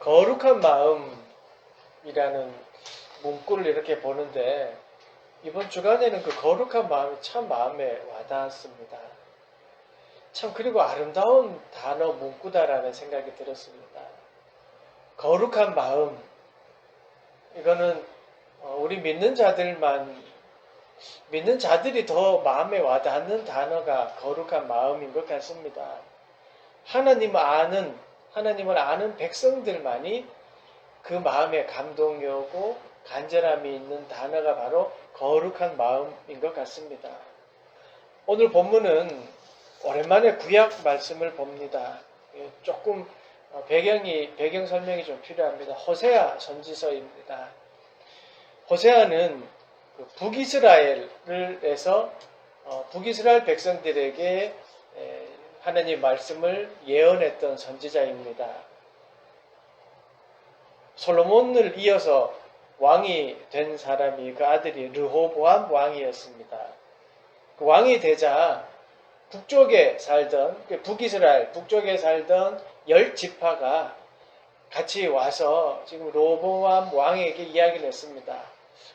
거룩한 마음이라는 문구를 이렇게 보는데 이번 주간에는 그 거룩한 마음이 참 마음에 와닿았습니다. 참 그리고 아름다운 단어 문구다라는 생각이 들었습니다. 거룩한 마음, 이거는 우리 믿는 자들이 더 마음에 와닿는 단어가 거룩한 마음인 것 같습니다. 하나님을 아는 백성들만이 그 마음에 감동이 오고 간절함이 있는 단어가 바로 거룩한 마음인 것 같습니다. 오늘 본문은 오랜만에 구약 말씀을 봅니다. 조금 배경 설명이 좀 필요합니다. 호세아 선지서입니다. 호세아는 북이스라엘에서 북이스라엘 백성들에게 하나님 말씀을 예언했던 선지자입니다. 솔로몬을 이어서 왕이 된 사람이 그 아들이 르호보암 왕이었습니다. 그 왕이 되자 북쪽에 살던 북이스라엘 북쪽에 살던 10지파가 같이 와서 지금 르호보암 왕에게 이야기를 했습니다.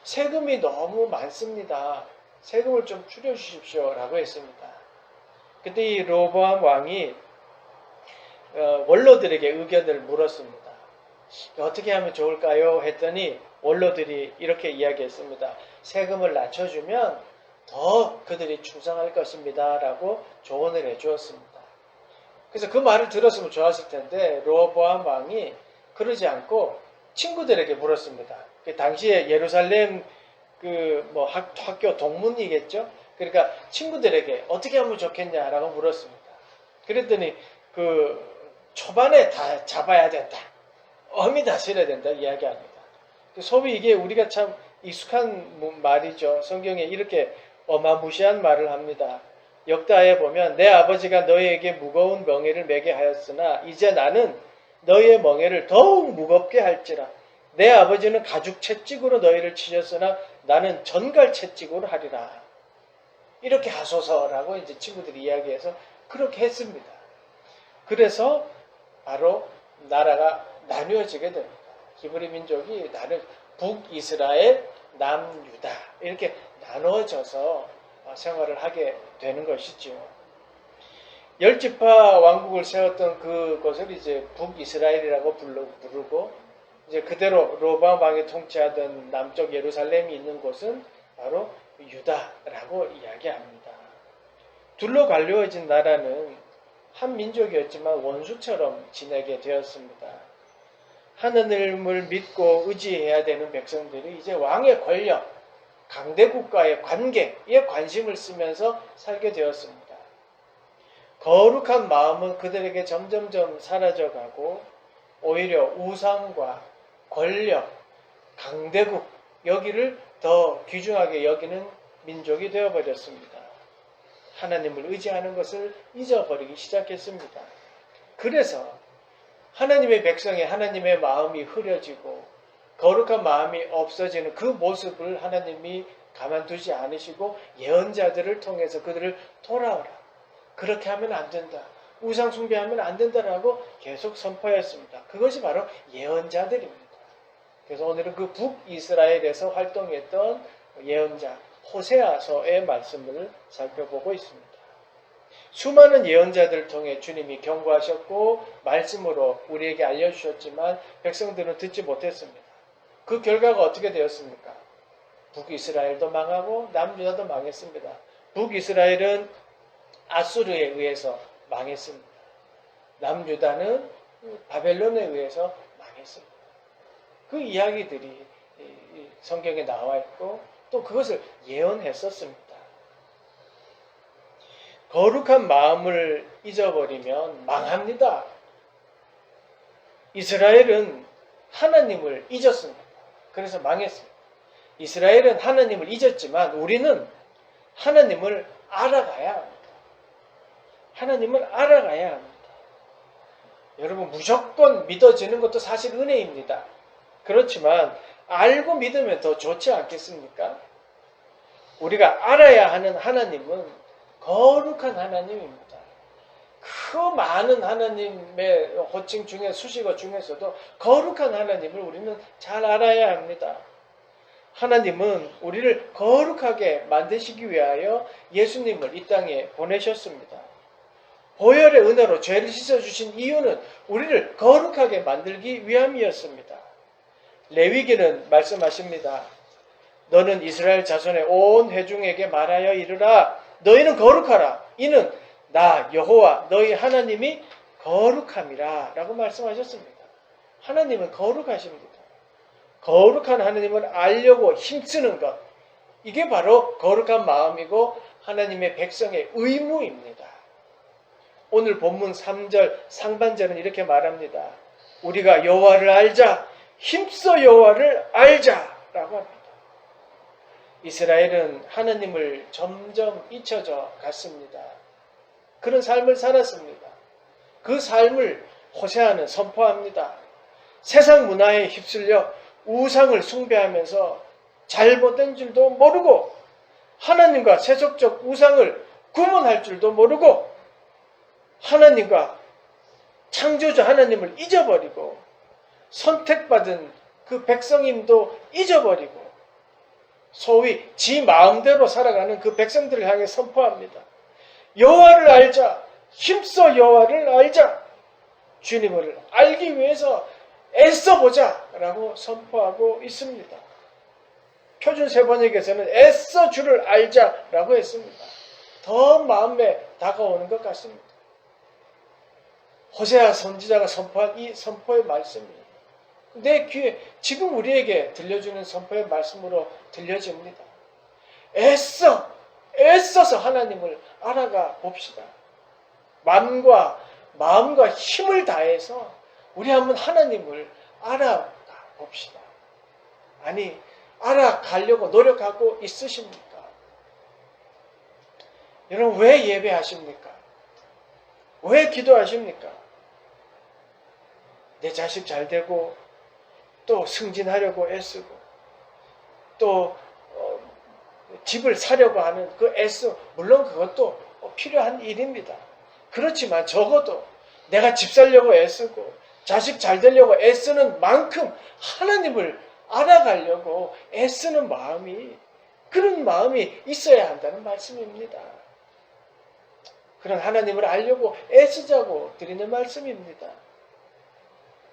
세금이 너무 많습니다. 세금을 좀 줄여주십시오 라고 했습니다. 그때 이 르호보암 왕이 원로들에게 의견을 물었습니다. 어떻게 하면 좋을까요? 했더니 원로들이 이렇게 이야기했습니다. 세금을 낮춰주면 더 그들이 충성할 것입니다 라고 조언을 해주었습니다. 그래서 그 말을 들었으면 좋았을 텐데 르호보암 왕이 그러지 않고 친구들에게 물었습니다. 당시에 예루살렘 학교 동문이겠죠? 그러니까 친구들에게 어떻게 하면 좋겠냐라고 물었습니다. 그랬더니 초반에 다 잡아야 된다. 엄히 다스려야 된다 이야기합니다. 소위 이게 우리가 참 익숙한 말이죠. 성경에 이렇게 어마무시한 말을 합니다. 역다에 보면 내 아버지가 너희에게 무거운 멍에를 매게 하였으나 이제 나는 너희의 멍에를 더욱 무겁게 할지라. 내 아버지는 가죽 채찍으로 너희를 치셨으나 나는 전갈 채찍으로 하리라. 이렇게 하소서라고 이제 친구들이 이야기해서 그렇게 했습니다. 그래서 바로 나라가 나뉘어지게 됩니다. 히브리 민족이 북이스라엘, 남유다 이렇게 나눠져서 생활을 하게 되는 것이죠. 10지파 왕국을 세웠던 그것을 이제 북이스라엘이라고 부르고 이제 그대로 르호보암 왕이 통치하던 남쪽 예루살렘이 있는 곳은 바로 유다라고 이야기합니다. 둘로 갈려진 나라는 한 민족이었지만 원수처럼 지내게 되었습니다. 하느님을 믿고 의지해야 되는 백성들이 이제 왕의 권력, 강대국과의 관계에 관심을 쓰면서 살게 되었습니다. 거룩한 마음은 그들에게 점점점 사라져가고 오히려 우상과 권력, 강대국 여기를 더 귀중하게 여기는 민족이 되어버렸습니다. 하나님을 의지하는 것을 잊어버리기 시작했습니다. 그래서 하나님의 백성의 하나님의 마음이 흐려지고 거룩한 마음이 없어지는 그 모습을 하나님이 가만두지 않으시고 예언자들을 통해서 그들을 돌아오라. 그렇게 하면 안 된다. 우상 숭배하면 안 된다라고 계속 선포했습니다. 그것이 바로 예언자들입니다. 그래서 오늘은 그 북이스라엘에서 활동했던 예언자 호세아서의 말씀을 살펴보고 있습니다. 수많은 예언자들을 통해 주님이 경고하셨고 말씀으로 우리에게 알려주셨지만 백성들은 듣지 못했습니다. 그 결과가 어떻게 되었습니까? 북이스라엘도 망하고 남유다도 망했습니다. 북이스라엘은 아수르에 의해서 망했습니다. 남유다는 바벨론에 의해서 망했습니다. 그 이야기들이 성경에 나와 있고 또 그것을 예언했었습니다. 거룩한 마음을 잊어버리면 망합니다. 이스라엘은 하나님을 잊었습니다. 그래서 망했습니다. 이스라엘은 하나님을 잊었지만 우리는 하나님을 알아가야 합니다. 하나님을 알아가야 합니다. 여러분 무조건 믿어지는 것도 사실 은혜입니다. 그렇지만 알고 믿으면 더 좋지 않겠습니까? 우리가 알아야 하는 하나님은 거룩한 하나님입니다. 그 많은 하나님의 호칭 중에 수식어 중에서도 거룩한 하나님을 우리는 잘 알아야 합니다. 하나님은 우리를 거룩하게 만드시기 위하여 예수님을 이 땅에 보내셨습니다. 보혈의 은혜로 죄를 씻어주신 이유는 우리를 거룩하게 만들기 위함이었습니다. 레위기는 말씀하십니다. 너는 이스라엘 자손의 온 회중에게 말하여 이르라. 너희는 거룩하라. 이는 나 여호와 너희 하나님이 거룩함이라 라고 말씀하셨습니다. 하나님은 거룩하십니다. 거룩한 하나님을 알려고 힘쓰는 것, 이게 바로 거룩한 마음이고 하나님의 백성의 의무입니다. 오늘 본문 3절 상반절은 이렇게 말합니다. 우리가 여호와를 알자, 힘써 여호와를 알자라고 합니다. 이스라엘은 하나님을 점점 잊혀져 갔습니다. 그런 삶을 살았습니다. 그 삶을 호세아는 선포합니다. 세상 문화에 휩쓸려 우상을 숭배하면서 잘못된 줄도 모르고 하나님과 세속적 우상을 구분할 줄도 모르고 하나님과 창조주 하나님을 잊어버리고 선택받은 그 백성임도 잊어버리고 소위 지 마음대로 살아가는 그 백성들을 향해 선포합니다. 여호와를 알자. 힘써 여호와를 알자. 주님을 알기 위해서 애써보자 라고 선포하고 있습니다. 표준 세번역에서는 애써 주를 알자라고 했습니다. 더 마음에 다가오는 것 같습니다. 호세아 선지자가 선포한 이 선포의 말씀이 내 귀에 지금 우리에게 들려주는 선포의 말씀으로 들려집니다. 애써서 하나님을 알아가 봅시다. 마음과 힘을 다해서 우리 한번 하나님을 알아가 봅시다. 아니, 알아가려고 노력하고 있으십니까? 여러분, 왜 예배하십니까? 왜 기도하십니까? 내 자식 잘 되고 또 승진하려고 애쓰고 또 집을 사려고 하는 그 애쓰, 물론 그것도 필요한 일입니다. 그렇지만 적어도 내가 집 살려고 애쓰고 자식 잘 되려고 애쓰는 만큼 하나님을 알아가려고 애쓰는 마음이, 그런 마음이 있어야 한다는 말씀입니다. 그런 하나님을 알려고 애쓰자고 드리는 말씀입니다.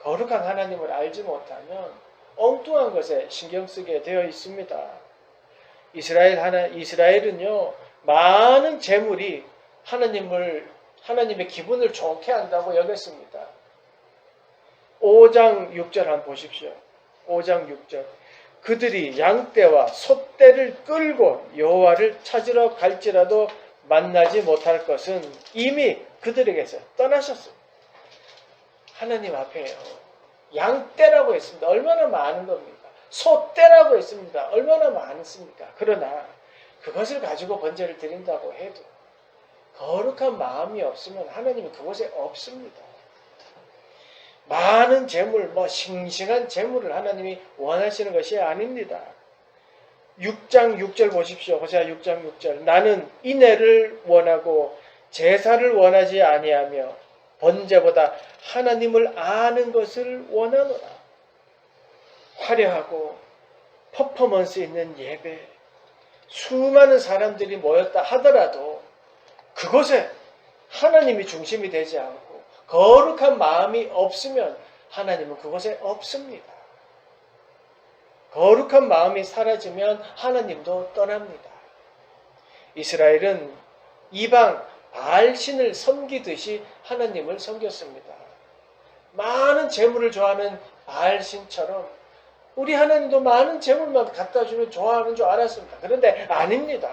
거룩한 하나님을 알지 못하면 엉뚱한 것에 신경 쓰게 되어 있습니다. 이스라엘은요, 많은 재물이 하나님의 기분을 좋게 한다고 여겼습니다. 5장 6절 한번 보십시오. 5장 6절. 그들이 양떼와 소떼를 끌고 여호와를 찾으러 갈지라도 만나지 못할 것은 이미 그들에게서 떠나셨습니다. 하나님 앞에요. 양떼라고 했습니다. 얼마나 많은 겁니까? 소떼라고 했습니다. 얼마나 많습니까? 그러나 그것을 가지고 번제를 드린다고 해도 거룩한 마음이 없으면 하나님은 그곳에 없습니다. 많은 재물, 싱싱한 재물을 하나님이 원하시는 것이 아닙니다. 6장 6절 보십시오. 호세아 6장 6절. 나는 인애를 원하고 제사를 원하지 아니하며 번제보다 하나님을 아는 것을 원하노라. 화려하고 퍼포먼스 있는 예배, 수많은 사람들이 모였다 하더라도 그곳에 하나님이 중심이 되지 않고 거룩한 마음이 없으면 하나님은 그곳에 없습니다. 거룩한 마음이 사라지면 하나님도 떠납니다. 이스라엘은 이방 바알신을 섬기듯이 하나님을 섬겼습니다. 많은 재물을 좋아하는 바알신처럼 우리 하나님도 많은 재물만 갖다 주면 좋아하는 줄 알았습니다. 그런데 아닙니다.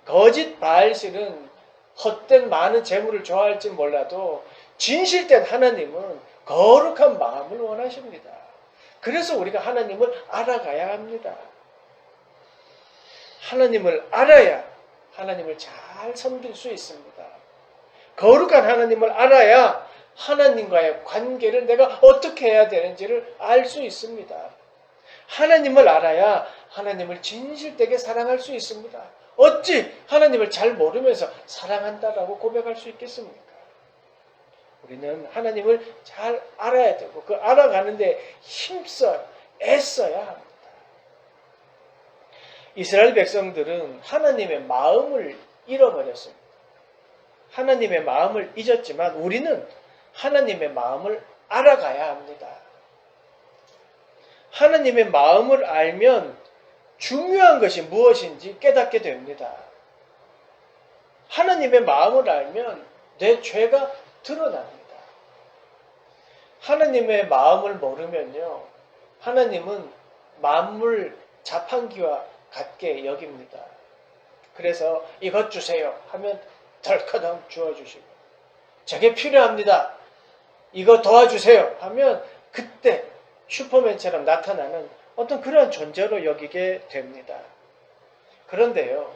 거짓 바알신은 헛된 많은 재물을 좋아할지 몰라도 진실된 하나님은 거룩한 마음을 원하십니다. 그래서 우리가 하나님을 알아가야 합니다. 하나님을 알아야 하나님을 잘 섬길 수 있습니다. 거룩한 하나님을 알아야 하나님과의 관계를 내가 어떻게 해야 되는지를 알 수 있습니다. 하나님을 알아야 하나님을 진실되게 사랑할 수 있습니다. 어찌 하나님을 잘 모르면서 사랑한다라고 고백할 수 있겠습니까? 우리는 하나님을 잘 알아야 되고 그 알아가는데 힘써야 애써야 합니다. 이스라엘 백성들은 하나님의 마음을 잃어버렸습니다. 하나님의 마음을 잊었지만 우리는 하나님의 마음을 알아가야 합니다. 하나님의 마음을 알면 중요한 것이 무엇인지 깨닫게 됩니다. 하나님의 마음을 알면 내 죄가 드러납니다. 하나님의 마음을 모르면요, 하나님은 만물 자판기와 같게 여깁니다. 그래서 이것 주세요 하면 덜커덩 주어주시고, 저게 필요합니다, 이거 도와주세요 하면 그때 슈퍼맨처럼 나타나는 어떤 그런 존재로 여기게 됩니다. 그런데요,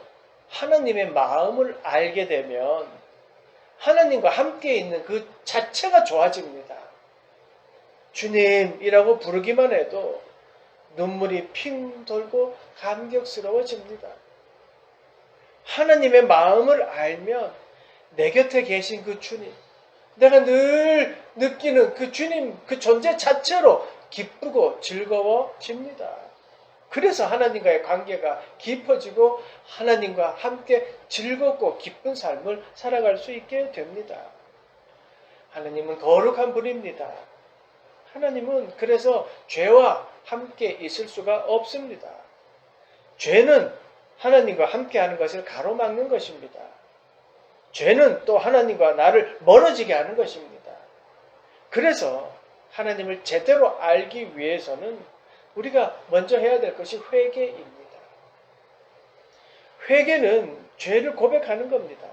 하나님의 마음을 알게 되면 하나님과 함께 있는 그 자체가 좋아집니다. 주님이라고 부르기만 해도 눈물이 핑 돌고 감격스러워집니다. 하나님의 마음을 알면 내 곁에 계신 그 주님, 내가 늘 느끼는 그 주님, 그 존재 자체로 기쁘고 즐거워집니다. 그래서 하나님과의 관계가 깊어지고 하나님과 함께 즐겁고 기쁜 삶을 살아갈 수 있게 됩니다. 하나님은 거룩한 분입니다. 하나님은 그래서 죄와 함께 있을 수가 없습니다. 죄는 하나님과 함께하는 것을 가로막는 것입니다. 죄는 또 하나님과 나를 멀어지게 하는 것입니다. 그래서 하나님을 제대로 알기 위해서는 우리가 먼저 해야 될 것이 회개입니다. 회개는 죄를 고백하는 겁니다.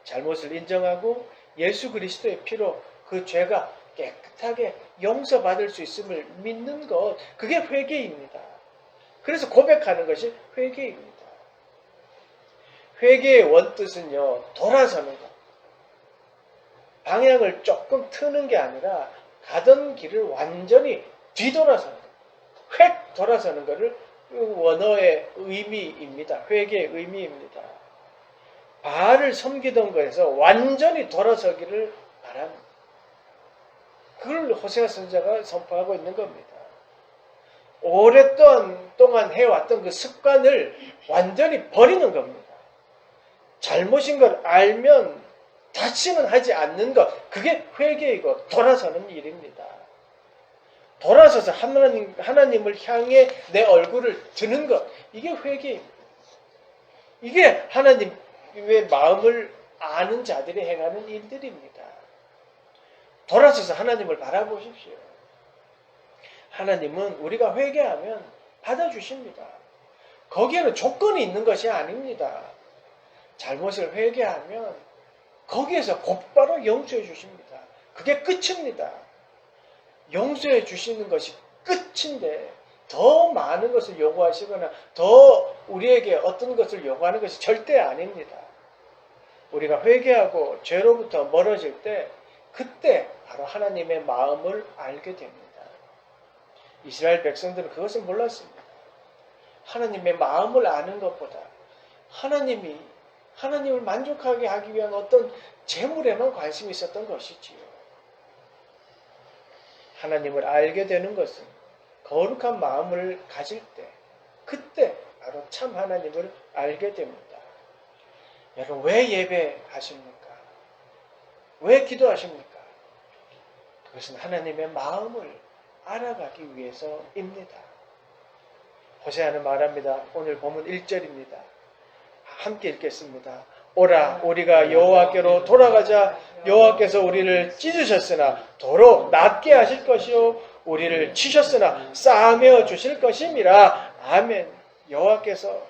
잘못을 인정하고 예수 그리스도의 피로 그 죄가 깨끗하게 용서받을 수 있음을 믿는 것, 그게 회개입니다. 그래서 고백하는 것이 회개입니다. 회개의 원뜻은요, 돌아서는 것. 방향을 조금 트는 게 아니라 가던 길을 완전히 뒤돌아서는 것. 획 돌아서는 것을 원어의 의미입니다. 회개의 의미입니다. 바알을 섬기던 것에서 완전히 돌아서기를 바랍니다. 그걸 호세아 선지자가 선포하고 있는 겁니다. 오랫동안 해왔던 그 습관을 완전히 버리는 겁니다. 잘못인 걸 알면 다시는 하지 않는 것, 그게 회개이고 돌아서는 일입니다. 돌아서서 하나님을 향해 내 얼굴을 드는 것, 이게 회개입니다. 이게 하나님의 마음을 아는 자들이 행하는 일들입니다. 돌아서서 하나님을 바라보십시오. 하나님은 우리가 회개하면 받아주십니다. 거기에는 조건이 있는 것이 아닙니다. 잘못을 회개하면 거기에서 곧바로 용서해 주십니다. 그게 끝입니다. 용서해 주시는 것이 끝인데 더 많은 것을 요구하시거나 더 우리에게 어떤 것을 요구하는 것이 절대 아닙니다. 우리가 회개하고 죄로부터 멀어질 때 그때 바로 하나님의 마음을 알게 됩니다. 이스라엘 백성들은 그것을 몰랐습니다. 하나님의 마음을 아는 것보다 하나님을 만족하게 하기 위한 어떤 재물에만 관심이 있었던 것이지요. 하나님을 알게 되는 것은 거룩한 마음을 가질 때, 그때 바로 참 하나님을 알게 됩니다. 여러분, 왜 예배하십니까? 왜 기도하십니까? 그것은 하나님의 마음을 알아가기 위해서입니다. 호세아는 말합니다. 오늘 본문 1절입니다. 함께 읽겠습니다. 오라, 우리가 여호와께로 돌아가자. 여호와께서 우리를 찢으셨으나 도로 낫게 하실 것이요, 우리를 치셨으나 싸매어 주실 것임이라. 아멘. 여호와께서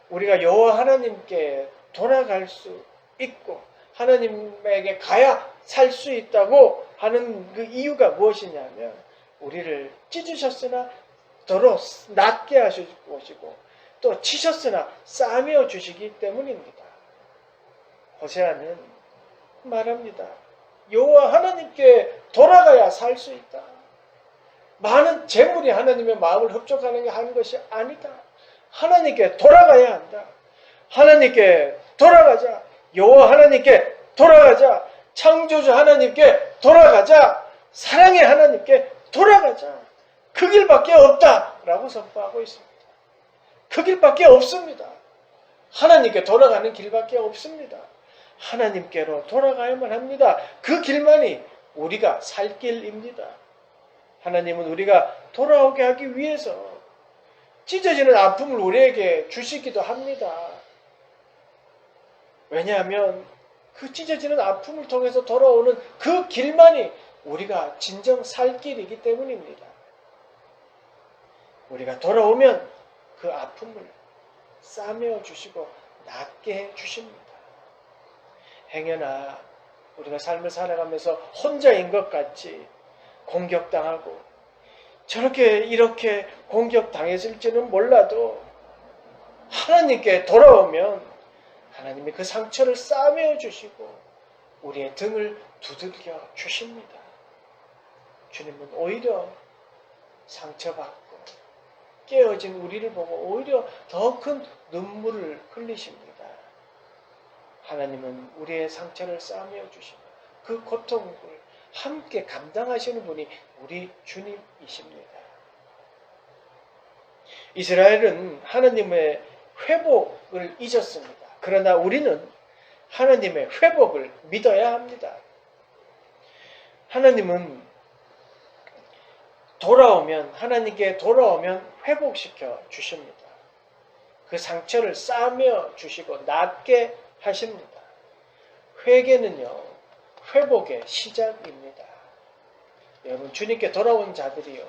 우리가 여호와 하나님께 돌아갈 수 있고 하나님에게 가야 살 수 있다고 하는 그 이유가 무엇이냐면, 우리를 찢으셨으나 도로 낫게 하실 것이고 또 치셨으나 싸매어 주시기 때문입니다. 호세아는 말합니다. 여호와 하나님께 돌아가야 살 수 있다. 많은 재물이 하나님의 마음을 흡족하는 것이 아니다. 하나님께 돌아가야 한다. 하나님께 돌아가자. 여호와 하나님께 돌아가자. 창조주 하나님께 돌아가자. 사랑의 하나님께 돌아가자. 그 길밖에 없다라고 선포하고 있습니다. 그 길밖에 없습니다. 하나님께 돌아가는 길밖에 없습니다. 하나님께로 돌아가야만 합니다. 그 길만이 우리가 살 길입니다. 하나님은 우리가 돌아오게 하기 위해서 찢어지는 아픔을 우리에게 주시기도 합니다. 왜냐하면 그 찢어지는 아픔을 통해서 돌아오는 그 길만이 우리가 진정 살 길이기 때문입니다. 우리가 돌아오면 그 아픔을 싸매어 주시고 낫게 해 주십니다. 행여나 우리가 삶을 살아가면서 혼자인 것 같이 공격당하고 저렇게 이렇게 공격당했을지는 몰라도 하나님께 돌아오면 하나님이 그 상처를 싸매어 주시고 우리의 등을 두들겨 주십니다. 주님은 오히려 상처받고 깨어진 우리를 보고 오히려 더 큰 눈물을 흘리십니다. 하나님은 우리의 상처를 싸매어 주시고 그 고통을 함께 감당하시는 분이 우리 주님이십니다. 이스라엘은 하나님의 회복을 잊었습니다. 그러나 우리는 하나님의 회복을 믿어야 합니다. 하나님은 하나님께 돌아오면 회복시켜 주십니다. 그 상처를 싸매어 주시고 낫게 하십니다. 회개는요, 회복의 시작입니다. 여러분, 주님께 돌아온 자들이요,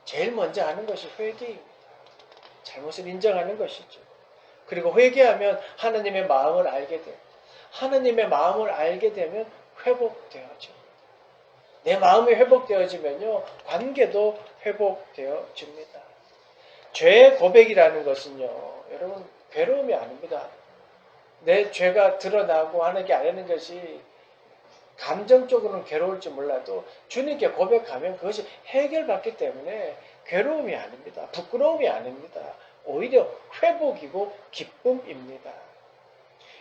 제일 먼저 하는 것이 회개입니다. 잘못을 인정하는 것이죠. 그리고 회개하면 하나님의 마음을 알게 돼요. 하나님의 마음을 알게 되면 회복되어집니다. 내 마음이 회복되어지면요, 관계도 회복되어집니다. 죄의 고백이라는 것은요, 여러분, 괴로움이 아닙니다. 내 죄가 드러나고 하나님께 아뢰는 것이 감정적으로는 괴로울지 몰라도 주님께 고백하면 그것이 해결받기 때문에 괴로움이 아닙니다. 부끄러움이 아닙니다. 오히려 회복이고 기쁨입니다.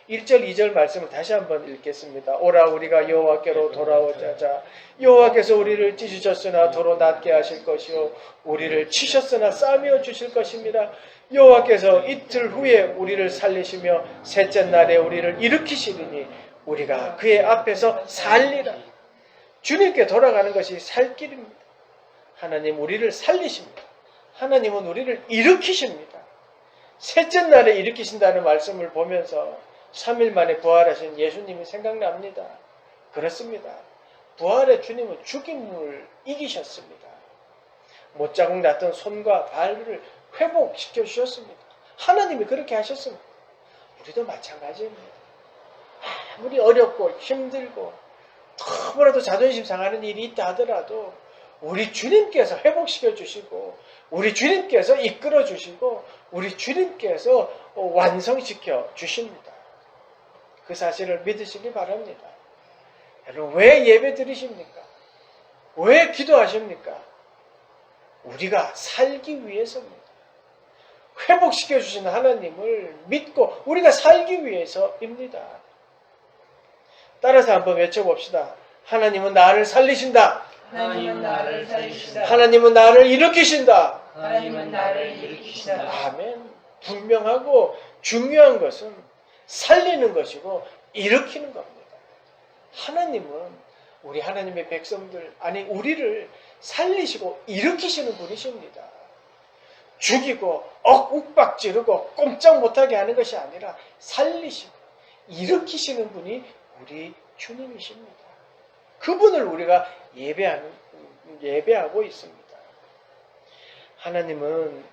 1절 2절 말씀을 다시 한번 읽겠습니다. 오라 우리가 여호와께로 돌아오자. 여호와께서 우리를 찢으셨으나 도로 낫게 하실 것이요 우리를 치셨으나 싸매어 주실 것입니다. 여호와께서 이틀 후에 우리를 살리시며 셋째 날에 우리를 일으키시리니 우리가 그의 앞에서 살리라. 주님께 돌아가는 것이 살 길입니다. 하나님 우리를 살리십니다. 하나님은 우리를 일으키십니다. 셋째 날에 일으키신다는 말씀을 보면서 3일 만에 부활하신 예수님이 생각납니다. 그렇습니다. 부활의 주님은 죽임을 이기셨습니다. 못자국 났던 손과 발을 회복시켜 주셨습니다. 하나님이 그렇게 하셨습니다. 우리도 마찬가지입니다. 아무리 어렵고 힘들고 너무나도 자존심 상하는 일이 있다 하더라도 우리 주님께서 회복시켜 주시고 우리 주님께서 이끌어 주시고 우리 주님께서 완성시켜 주십니다. 그 사실을 믿으시기 바랍니다. 여러분 왜 예배 드리십니까? 왜 기도하십니까? 우리가 살기 위해서입니다. 회복시켜 주신 하나님을 믿고 우리가 살기 위해서입니다. 따라서 한번 외쳐봅시다. 하나님은 나를 살리신다. 하나님은 나를 살리신다. 하나님은 나를 일으키신다. 하나님은 나를 일으키신다. 아멘. 분명하고 중요한 것은 살리는 것이고 일으키는 겁니다. 하나님은 우리 하나님의 백성들, 아니 우리를 살리시고 일으키시는 분이십니다. 죽이고 욱박 지르고 꼼짝 못하게 하는 것이 아니라 살리시고 일으키시는 분이 우리 주님이십니다. 그분을 우리가 예배하고 있습니다. 하나님은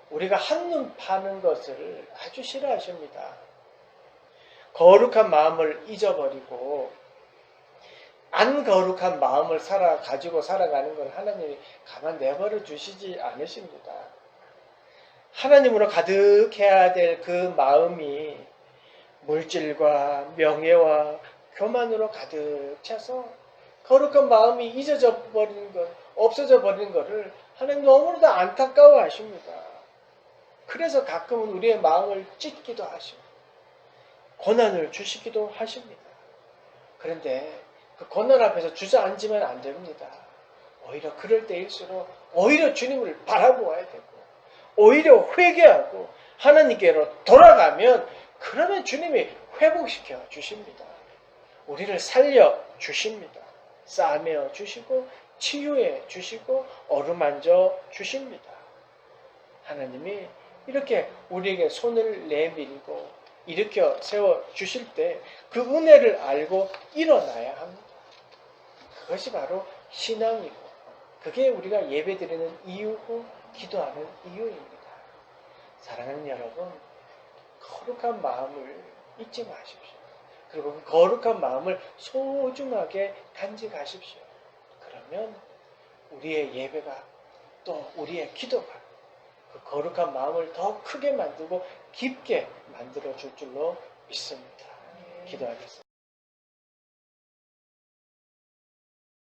우리가 한눈 파는 것을 아주 싫어하십니다. 거룩한 마음을 잊어버리고 안 거룩한 마음을 가지고 살아가는 건 하나님이 가만 내버려 주시지 않으십니다. 하나님으로 가득해야 될 그 마음이 물질과 명예와 교만으로 가득 차서 거룩한 마음이 잊어져 버리는 것, 없어져 버리는 것을 하나님 너무나도 안타까워 하십니다. 그래서 가끔은 우리의 마음을 찢기도 하시고 고난을 주시기도 하십니다. 그런데 그 건널 앞에서 주저앉으면 안 됩니다. 오히려 그럴 때일수록 오히려 주님을 바라보아야 되고 오히려 회개하고 하나님께로 돌아가면 그러면 주님이 회복시켜 주십니다. 우리를 살려 주십니다. 싸매어 주시고 치유해 주시고 어루만져 주십니다. 하나님이 이렇게 우리에게 손을 내밀고 일으켜 세워 주실 때 그 은혜를 알고 일어나야 합니다. 그것이 바로 신앙이고 그게 우리가 예배드리는 이유고 기도하는 이유입니다. 사랑하는 여러분, 거룩한 마음을 잊지 마십시오. 그리고 그 거룩한 마음을 소중하게 간직하십시오. 그러면 우리의 예배가 또 우리의 기도가 그 거룩한 마음을 더 크게 만들고 깊게 만들어 줄 줄로 믿습니다. 기도하겠습니다.